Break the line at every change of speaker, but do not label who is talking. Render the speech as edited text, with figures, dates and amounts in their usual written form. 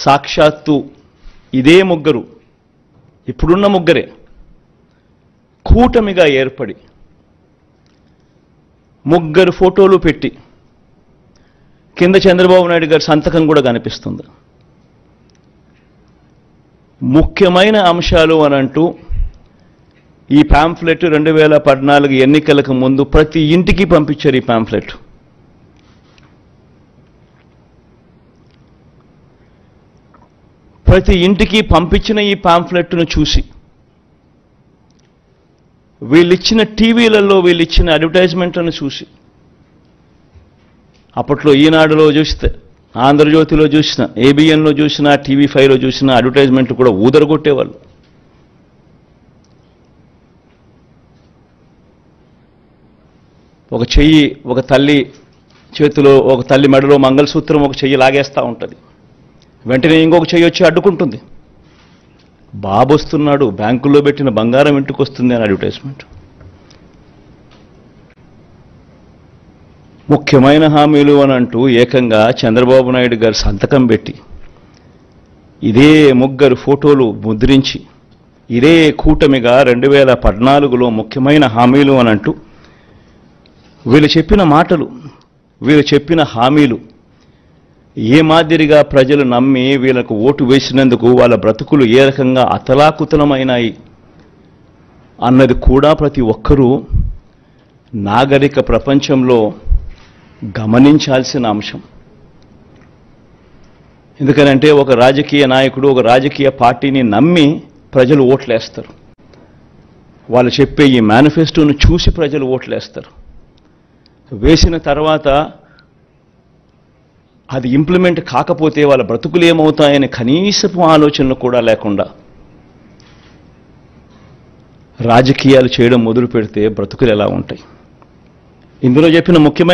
సాక్షాత్తు ఇదే ముగ్గురు, ఇప్పుడున్న ముగ్గురే కూటమిగా ఏర్పడి ముగ్గురు ఫోటోలు పెట్టి కింద చంద్రబాబు నాయుడు గారి సంతకం కూడా కనిపిస్తుంది. ముఖ్యమైన అంశాలు అనంటూ ఈ పాంఫ్లెట్ 2014 ఎన్నికలకు ముందు ప్రతి ఇంటికి పంపించారు. ఈ పాంఫ్లెట్ ప్రతి ఇంటికి పంపించిన ఈ పాంఫ్లెట్ను చూసి వీళ్ళిచ్చిన టీవీలలో వీళ్ళిచ్చిన అడ్వర్టైజ్మెంట్లను చూసి, అప్పట్లో ఈనాడులో చూస్తే, ఆంధ్రజ్యోతిలో చూసిన, ఏబిఎన్లో చూసిన, TV5లో చూసిన అడ్వర్టైజ్మెంట్ కూడా ఊదరగొట్టేవాళ్ళు. ఒక చెయ్యి ఒక తల్లి చేతిలో, ఒక తల్లి మెడలో మంగళసూత్రం ఒక చెయ్యి లాగేస్తూ ఉంటుంది, వెంటనే ఇంకొక చెయ్యి వచ్చి అడ్డుకుంటుంది. బాబు వస్తున్నాడు, బ్యాంకుల్లో పెట్టిన బంగారం ఇంటికి వస్తుంది అని అడ్వర్టైజ్మెంట్. ముఖ్యమైన హామీలు అని అంటూ ఏకంగా చంద్రబాబు నాయుడు గారు సంతకం పెట్టి ఇదే ముగ్గురు ఫోటోలు ముద్రించి ఇదే కూటమిగా 2014లో ముఖ్యమైన హామీలు అని అంటూ వీళ్ళు చెప్పిన మాటలు, వీళ్ళు చెప్పిన హామీలు ఏ మాదిరిగా ప్రజలు నమ్మి వీళ్ళకు ఓటు వేసినందుకు వాళ్ళ బ్రతుకులు ఏ రకంగా అతలాకుతలమైనాయి అన్నది కూడా ప్రతి ఒక్కరూ నాగరిక ప్రపంచంలో గమనించాల్సిన అంశం. ఎందుకనంటే ఒక రాజకీయ నాయకుడు ఒక రాజకీయ పార్టీని నమ్మి ప్రజలు ఓట్లేస్తారు. వాళ్ళు చెప్పే ఈ మేనిఫెస్టోను చూసి ప్రజలు ఓట్లేస్తారు. వేసిన తర్వాత అది ఇంప్లిమెంట్ కాకపోతే వాళ్ళ బ్రతుకులు ఏమవుతాయని కనీసపు ఆలోచనలు కూడా లేకుండా రాజకీయాలు చేయడం మొదలు పెడితే బ్రతుకులు ఎలా ఉంటాయి? ఇందులో చెప్పిన ముఖ్యమైన